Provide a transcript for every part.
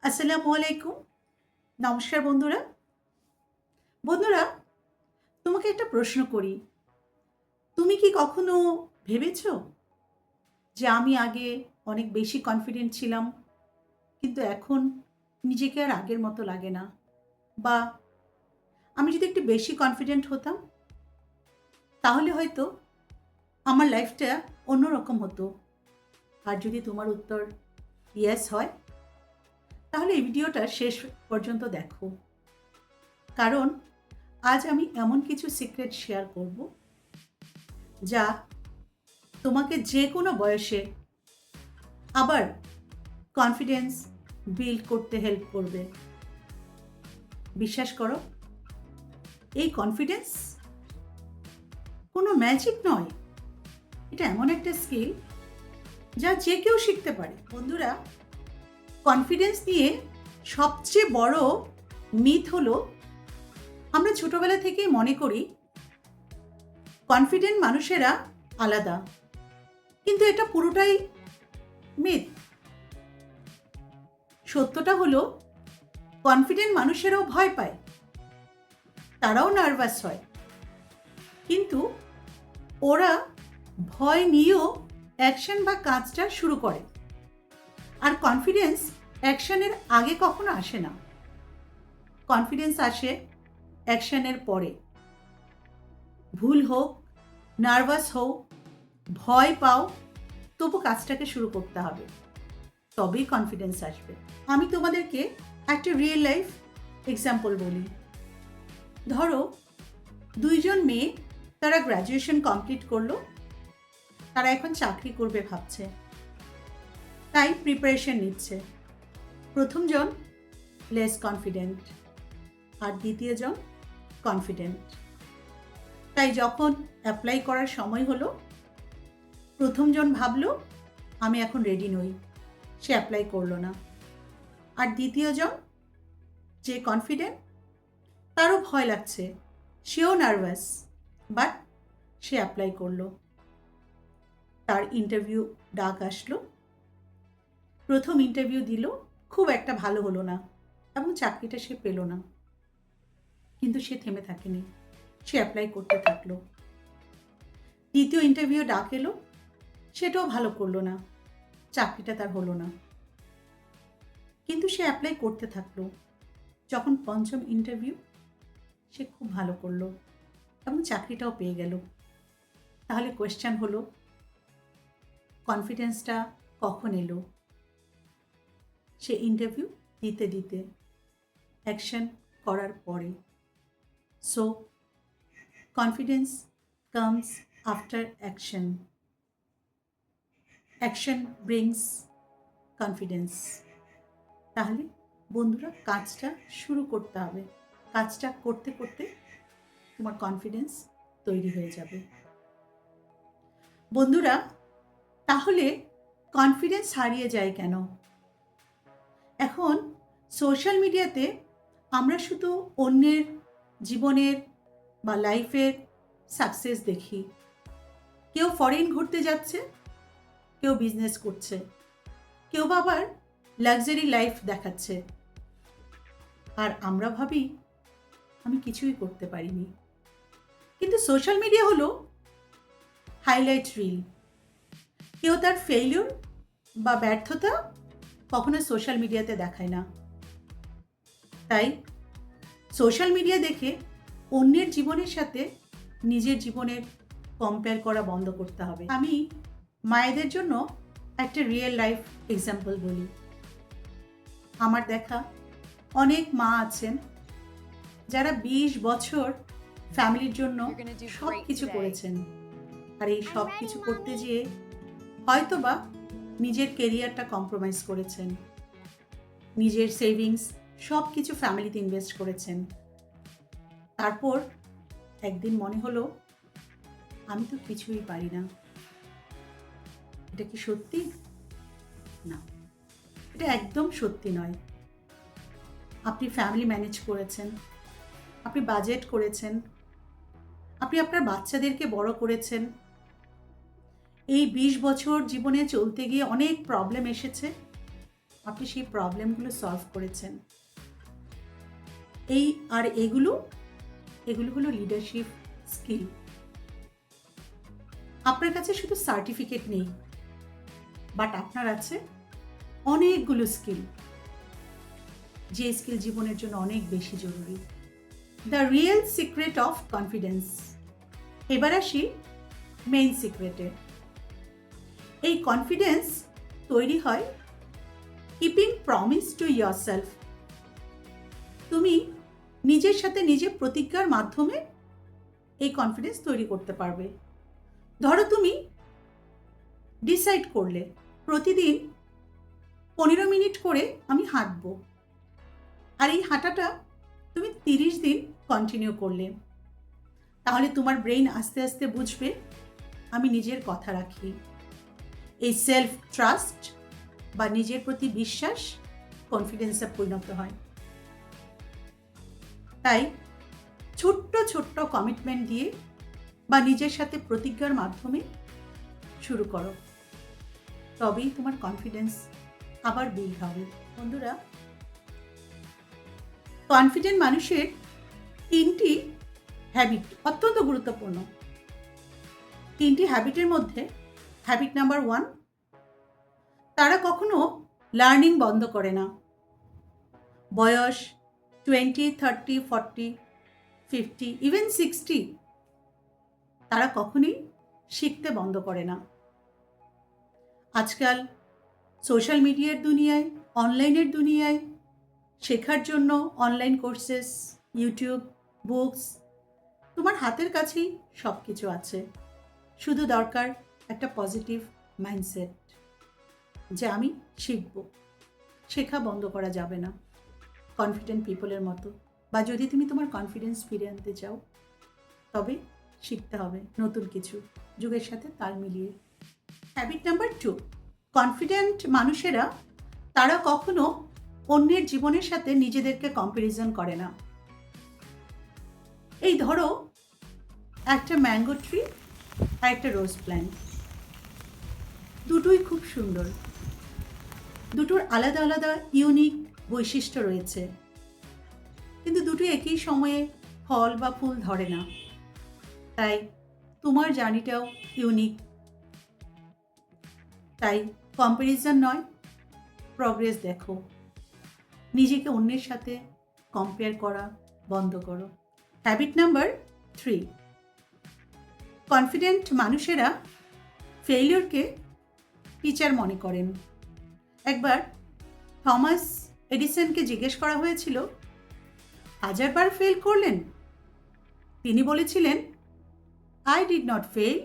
আসসালামু আলাইকুম। নমস্কার বন্ধুরা। বন্ধুরা, তোমাকে একটা প্রশ্ন করি। তুমি কি কখনো ভেবেছো যে আমি আগে অনেক বেশি কনফিডেন্ট ছিলাম, কিন্তু এখন নিজেকে আর আগের মতো লাগে না? বা আমি যদি একটু বেশি কনফিডেন্ট হতাম, তাহলে হয়তো আমার লাইফটা অন্যরকম হতো। আর যদি তোমার উত্তর ইয়েস হয়, তাহলে এই ভিডিওটা শেষ পর্যন্ত দেখো। কারণ আজ আমি এমন কিছু সিক্রেট শেয়ার করব, যা তোমাকে যে কোনো বয়সে আবার কনফিডেন্স বিল্ড করতে হেল্প করবে। বিশ্বাস করো, এই কনফিডেন্স কোনো ম্যাজিক নয়, এটা এমন একটা স্কিল যা যে কেউ শিখতে পারে। বন্ধুরা, কনফিডেন্স নিয়ে সবচেয়ে বড় মিথ হলো আমরা ছোটবেলা থেকেই মনে করি কনফিডেন্ট মানুষেরা আলাদা, কিন্তু এটা পুরোটাই মিথ। সত্যটা হলো কনফিডেন্ট মানুষেরাও ভয় পায়, তারাও নার্ভাস হয়, কিন্তু ওরা ভয় নিয়েও অ্যাকশন বা কাজটা শুরু করে। আর কনফিডেন্স অ্যাকশনের আগে কখনো আসে না, কনফিডেন্স আসে অ্যাকশনের পরে। ভুল হোক, নার্ভাস হও, ভয় পাও, তবু কাজটাকে শুরু করতে হবে, তবেই কনফিডেন্স আসবে। আমি তোমাদেরকে একটা রিয়েল লাইফ এক্সাম্পল বলি। ধরো, দুইজন মেয়ে, তারা গ্র্যাজুয়েশন কমপ্লিট করলো, তারা এখন চাকরি করবে ভাবছে, তাই প্রিপারেশন নিচ্ছে। প্রথমজন লেস কনফিডেন্ট আর দ্বিতীয়জন কনফিডেন্ট। তাই যখন অ্যাপ্লাই করার সময় হলো, প্রথমজন ভাবলো আমি এখন রেডি নই, সে অ্যাপ্লাই করলো না। আর দ্বিতীয়জন, যে কনফিডেন্ট, তারও ভয় লাগছে, সেও নার্ভাস, বাট সে অ্যাপ্লাই করলো। তার ইন্টারভিউ ডাক আসলো, প্রথম ইন্টারভিউ দিল, খুব একটা ভালো হলো না এবং চাকরিটা সে পেল না। কিন্তু সে থেমে থাকেনি, সে অ্যাপ্লাই করতে থাকলো। দ্বিতীয় ইন্টারভিউ ডাক এলো, সেটাও ভালো করলো না, চাকরিটা তার হলো না, কিন্তু সে অ্যাপ্লাই করতে থাকলো। যখন পঞ্চম ইন্টারভিউ, সে খুব ভালো করলো এবং চাকরিটাও পেয়ে গেল। তাহলে কোয়েশ্চেন হলো, কনফিডেন্সটা কখন এলো? সে ইন্টারভিউ দিতে দিতে, অ্যাকশন করার পরে। So confidence comes after action, action brings confidence. তাহলে বন্ধুরা, কাজটা শুরু করতে হবে, কাজটা করতে করতে তোমার কনফিডেন্স তৈরি হয়ে যাবে। বন্ধুরা, তাহলে কনফিডেন্স হারিয়ে যায় কেন? এখন সোশ্যাল মিডিয়াতে আমরা শুধু অন্যের জীবনের বা লাইফের সাকসেস দেখি। কেউ ফরেন ঘুরতে যাচ্ছে, কেউ বিজনেস করছে, কেউ আবার লাক্সারি লাইফ দেখাচ্ছে, আর আমরা ভাবি আমি কিছুই করতে পারিনি। কিন্তু সোশ্যাল মিডিয়া হলো হাইলাইট রিল। কেউ তার ফেইলিউর বা ব্যর্থতা কখনো সোশ্যাল মিডিয়াতে দেখায় না। তাই সোশ্যাল মিডিয়া দেখে অন্যের জীবনের সাথে নিজের জীবনের কম্পেয়ার করা বন্ধ করতে হবে। আমি মায়েদের জন্য একটা রিয়েল লাইফ এক্সাম্পল বলি। আমার দেখা অনেক মা আছেন যারা 20 বছর ফ্যামিলির জন্য সব কিছু করেছেন, আর এই সব কিছু করতে যেয়ে হয়তোবা নিজের কেরিয়ারটা কম্প্রোমাইজ করেছেন, নিজের সেভিংস সব কিছু ফ্যামিলিতে ইনভেস্ট করেছেন। তারপর একদিন মনে হলো আমি তো কিছুই পারি না। এটা কি সত্যি? না, এটা একদম সত্যি নয়। আপনি ফ্যামিলি ম্যানেজ করেছেন, আপনি বাজেট করেছেন, আপনি আপনার বাচ্চাদেরকে বড় করেছেন। এই 20 বছর জীবনে চলতে গিয়ে অনেক প্রবলেম এসেছে, আপনি সেই প্রবলেমগুলো সলভ করেছেন। এগুলো হলো লিডারশিপ স্কিল। আপনার কাছে শুধু সার্টিফিকেট নেই, বাট আপনার আছে অনেকগুলো স্কিল, যে স্কিল জীবনের জন্য অনেক বেশি জরুরি। The real secret of confidence. এবার আসি মেইন সিক্রেটে। এই কনফিডেন্স তৈরি হয় কিপিং প্রমিস টু ইয়ারসেলফ। তুমি নিজের সাথে নিজে প্রতিজ্ঞার মাধ্যমে এই কনফিডেন্স তৈরি করতে পারবে। ধরো তুমি ডিসাইড করলে প্রতিদিন 15 মিনিট করে আমি হাঁটবো, আর এই হাঁটাটা তুমি 30 দিন কন্টিনিউ করলে, তাহলে তোমার ব্রেইন আস্তে আস্তে বুঝবে আমি নিজের কথা রাখি। এই সেলফ ট্রাস্ট বা নিজের প্রতি বিশ্বাস কনফিডেন্সে পরিণত হয়। তাই ছোট্ট ছোট্ট কমিটমেন্ট দিয়ে বা নিজের সাথে প্রতিজ্ঞার মাধ্যমে শুরু করো, তবেই তোমার কনফিডেন্স আবার বিল্ড হবে। বন্ধুরা, কনফিডেন্ট মানুষের 3টি হ্যাবিট অত্যন্ত গুরুত্বপূর্ণ। 3টি হ্যাবিটের মধ্যে হ্যাবিট নাম্বার 1, তারা কখনো লার্নিং বন্ধ করে না। বয়স 20, 30, 40, 50, ইভেন 60, তারা কখনোই শিখতে বন্ধ করে না। আজকাল সোশ্যাল মিডিয়ার দুনিয়ায়, অনলাইনের দুনিয়ায় শেখার জন্য অনলাইন কোর্সেস, ইউটিউব, বুকস, তোমার হাতের কাছেই সব কিছু আছে। শুধু দরকার একটা পজিটিভ মাইন্ডসেট, যে আমি শিখব। শেখা বন্ধ করা যাবে না কনফিডেন্ট পিপলের মতো। বা যদি তুমি তোমার কনফিডেন্স ফিরে আনতে চাও, তবে শিখতে হবে নতুন কিছু, যুগের সাথে তাল মিলিয়ে। হ্যাবিট নাম্বার 2, কনফিডেন্ট মানুষেরা তারা কখনো অন্যের জীবনের সাথে নিজেদেরকে কম্প্যারিজন করে না। এই ধরো একটা ম্যাঙ্গো ট্রি আর একটা রোজ প্ল্যান্ট, দুটোই খুব সুন্দর, দুটোর আলাদা আলাদা ইউনিক বৈশিষ্ট্য রয়েছে, কিন্তু দুটোই একই সময়ে ফল বা ফুল ধরে না। তাই তোমার জার্নিটাও ইউনিক। তাই কম্প্যারিজন নয়, প্রগ্রেস দেখো। নিজেকে অন্যের সাথে কম্পেয়ার করা বন্ধ করো। হ্যাবিট নাম্বার 3, কনফিডেন্ট মানুষেরা ফেইলিওরকে টিচার মনে করেন। একবার থমাস এডিসনকে জিজ্ঞেস করা হয়েছিল, 1000 বার ফেল করলেন? তিনি বলেছিলেন, I did not fail.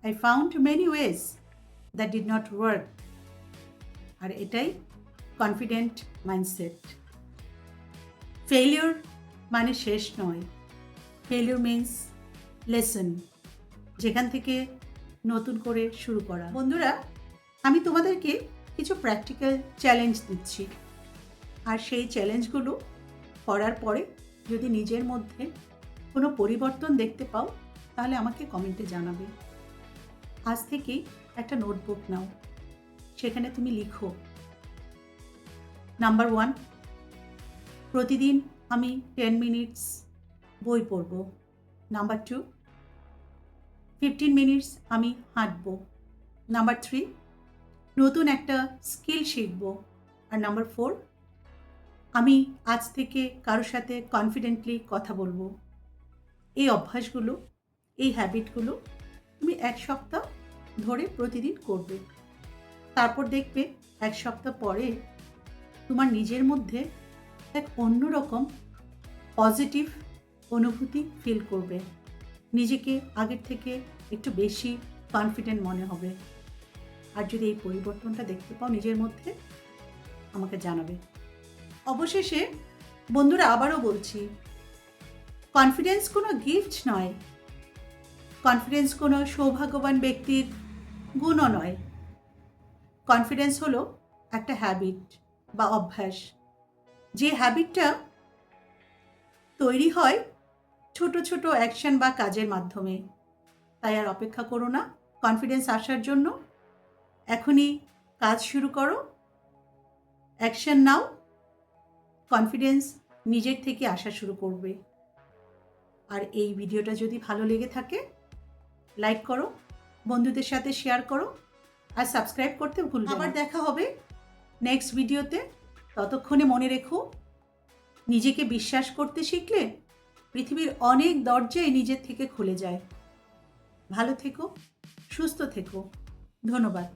I found many ways that did not work. আর এটাই কনফিডেন্ট মাইন্ডসেট। ফেলিওর মানে শেষ নয়, ফেলিওর মিন্স লেসন, যেখান থেকে নতুন করে শুরু করা। বন্ধুরা, আমি তোমাদেরকে কিছু প্র্যাকটিক্যাল চ্যালেঞ্জ দিচ্ছি, আর সেই চ্যালেঞ্জগুলো করার পরে যদি নিজের মধ্যে কোনো পরিবর্তন দেখতে পাও, তাহলে আমাকে কমেন্টে জানাবে। আজ থেকেই একটা নোটবুক নাও, সেখানে তুমি লিখো, নাম্বার 1, প্রতিদিন আমি 10 মিনিটস বই পড়ব। নাম্বার 2, 15 মিনিটস আমি হাঁটব। নাম্বার 3, নতুন একটা স্কিল শিখব। আর নাম্বার 4, আমি আজ থেকে কারোর সাথে কনফিডেন্টলি কথা বলবো। এই অভ্যাসগুলো, এই হ্যাবিটগুলো তুমি 1 সপ্তাহ ধরে প্রতিদিন করবে। তারপর দেখবে 1 সপ্তাহ পরে তোমার নিজের মধ্যে এক অন্যরকম পজিটিভ অনুভূতি ফিল করবে। নিজেকে আগের থেকে একটু বেশি কনফিডেন্ট মনে হবে। আর যদি এই পরিবর্তনটা দেখতে পাও নিজের মধ্যে, আমাকে জানাবে। অবশেষে বন্ধুরা, আবারও বলছি, কনফিডেন্স কোনো গিফট নয়, কনফিডেন্স কোনো সৌভাগ্যবান ব্যক্তির গুণও নয়। কনফিডেন্স হলো একটা হ্যাবিট বা অভ্যাস, যে হ্যাবিটটা তৈরি হয় ছোট ছোট অ্যাকশন বা কাজের মাধ্যমে। তাই আর অপেক্ষা করো না কনফিডেন্স আসার জন্য, এখনই কাজ শুরু করো। অ্যাকশন নাও, কনফিডেন্স নিজের থেকে আসা শুরু করবে। আর এই ভিডিওটা যদি ভালো লেগে থাকে লাইক করো, বন্ধুদের সাথে শেয়ার করো, আর সাবস্ক্রাইব করতে ভুলবে না। আবার দেখা হবে নেক্সট ভিডিওতে। ততক্ষণে মনে রেখো, নিজেকে বিশ্বাস করতে শিখলে পৃথিবীর অনেক দরজাই নিজের থেকে খুলে যায়। ভালো থেকো, সুস্থ থেকো। ধন্যবাদ।